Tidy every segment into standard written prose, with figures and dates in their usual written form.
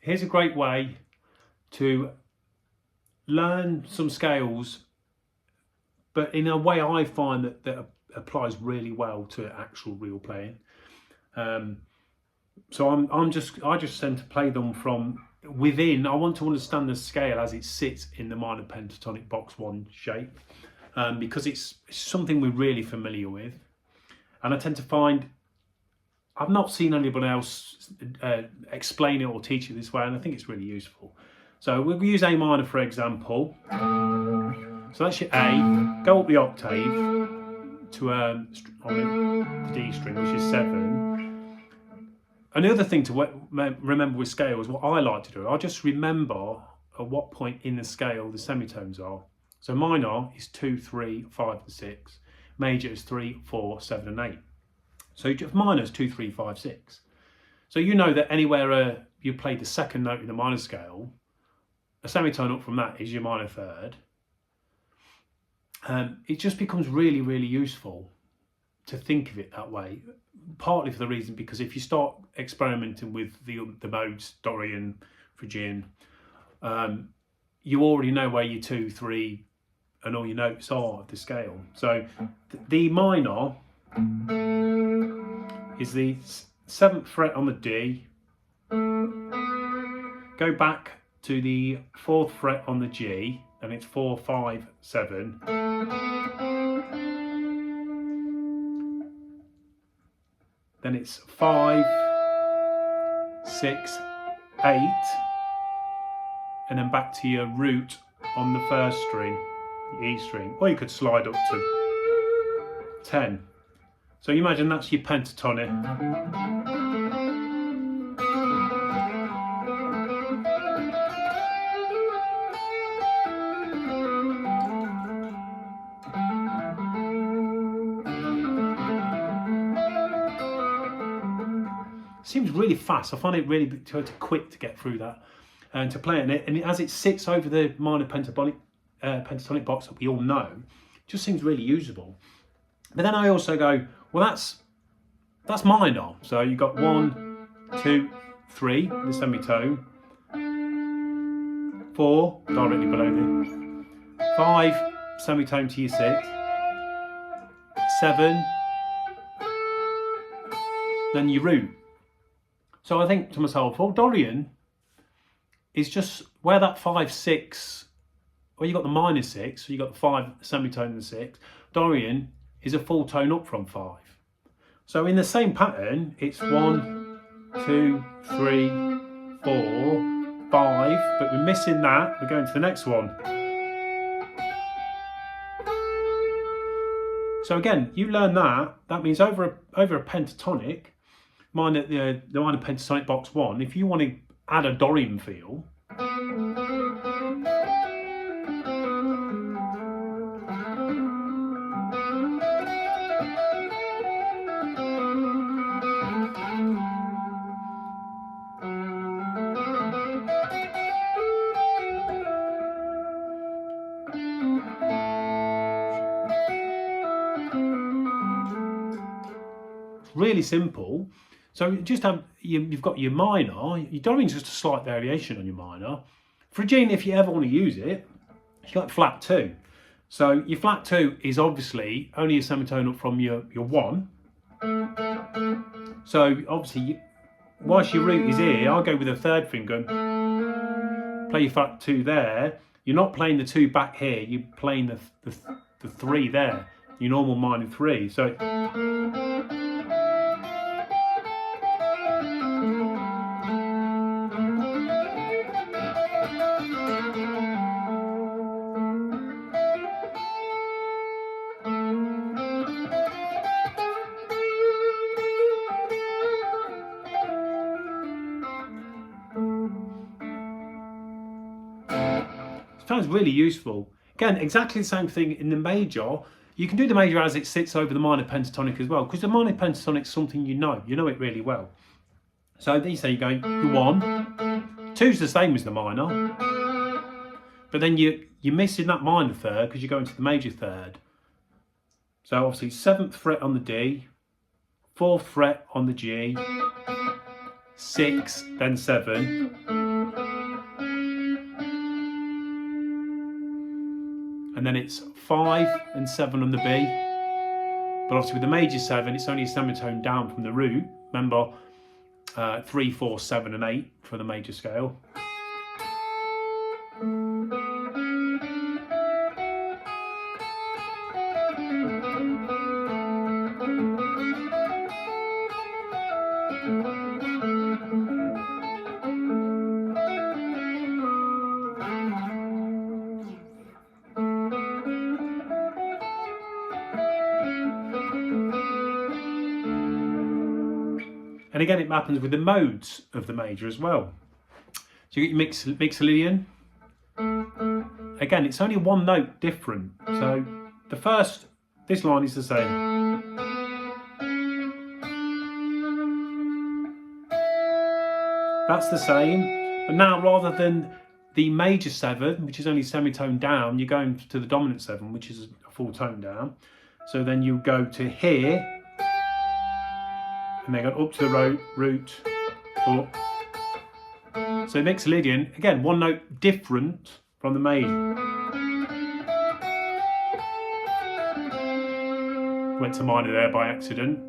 here's a great way to learn some scales, but in a way I find that applies really well to actual real playing. So I just tend to play them from within. I want to understand the scale as it sits in the minor pentatonic box 1 shape, because it's something we're really familiar with, and I tend to find I've not seen anybody else explain it or teach it this way, and I think it's really useful. So we'll use A minor for example. So that's your A. Go up the octave to on the D string, which is 7. Another thing to remember with scales, what I like to do, I just remember at what point in the scale the semitones are. So minor is 2, 3, 5 and 6. Major is 3, 4, 7 and 8. So minor is 2, 3, 5, 6. So you know that anywhere you play the second note in the minor scale, a semitone up from that is your minor third. It just becomes really, really useful to think of it that way. Partly for the reason because if you start experimenting with the modes, Dorian, Phrygian, you already know where your 2, 3 and all your notes are of the scale. So the minor is the 7th fret on the D, go back to the 4th fret on the G, and it's 4, 5, 7. Then it's 5, 6, 8, and then back to your root on the first string, the E string, or you could slide up to 10. So you imagine that's your pentatonic. Seems really fast. I find it really quick to get through that and to play it. And as it sits over the minor pentatonic box that we all know, it just seems really usable. But then I also go, well, that's minor. So you got 1, 2, 3, the semitone, 4 directly below the 5, semitone to your 6, 7, then your root. So I think to myself, well, Dorian is just where that 5, 6, well, you got the minor 6, so you got the 5 semitone and the 6. Dorian is a full tone up from 5. So in the same pattern, it's 1, 2, 3, 4, 5, but we're missing that. We're going to the next one. So again, you learn that. That means over a pentatonic, the minor pentatonic box 1, if you want to add a Dorian feel, really simple. So just have you've got your minor. Your Dorian's just a slight variation on your minor. Phrygian, if you ever want to use it, you got flat 2. So your flat 2 is obviously only a semitone up from your 1. So obviously, whilst your root is here, I'll go with the 3rd finger. Play your flat 2 there. You're not playing the 2 back here. You're playing the 3 there. Your normal minor 3. So. Sounds really useful. Again, exactly the same thing in the major. You can do the major as it sits over the minor pentatonic as well, because the minor pentatonic is something you know it really well. So these say you're going 1, 2's the same as the minor, but then you're missing that minor third because you're going to the major third. So obviously 7th fret on the D, 4th fret on the G, 6, then 7. then it's 5 and 7 on the B. But obviously with the major 7, it's only a semitone down from the root. Remember, 3, 4, 7 and 8 for the major scale. And again, it happens with the modes of the major as well. So you get your mixolydian. Again, it's only one note different. So this line is the same. That's the same. But now, rather than the major 7, which is only semitone down, you're going to the dominant 7, which is a full tone down. So then you go to here, and then go up to the root, up. So mixolydian, again, one note different from the major. Went to minor there by accident.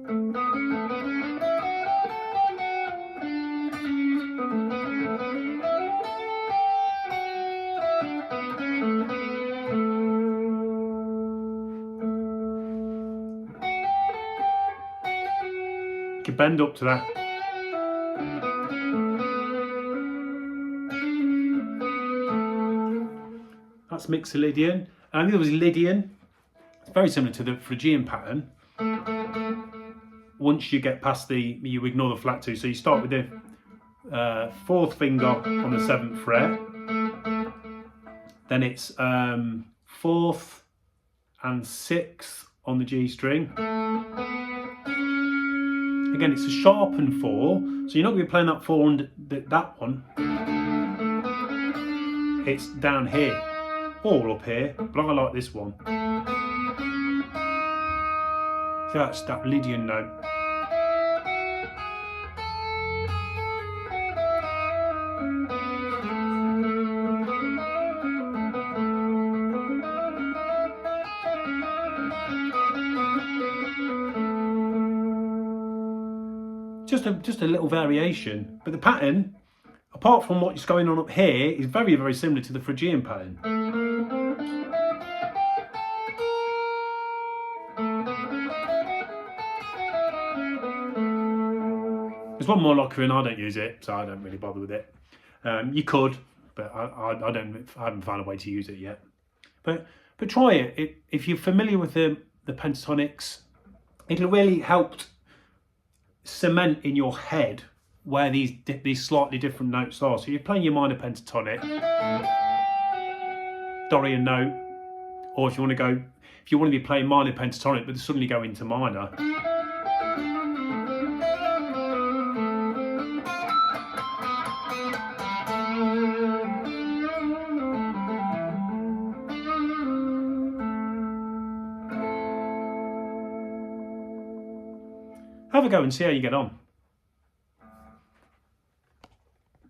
You can bend up to that. That's mixolydian. And the other was Lydian. It's very similar to the Phrygian pattern. Once you get past you ignore the flat 2. So you start with the 4th finger on the 7th fret. Then it's 4th and 6th on the G string. Again, it's a sharpened 4, so you're not going to be playing that 4 on that one. It's down here, or up here, but I like this one. So that's that Lydian note. Just a little variation, but the pattern, apart from what's going on up here, is very, very similar to the Phrygian pattern. There's one more locker and I don't use it, so I don't really bother with it. You could, but I haven't found a way to use it yet. But try it. If you're familiar with the pentatonics, it'll really help cement in your head where these slightly different notes are. So you're playing your minor pentatonic, Dorian note, or if you want to be playing minor pentatonic but suddenly go into minor. Have a go and see how you get on.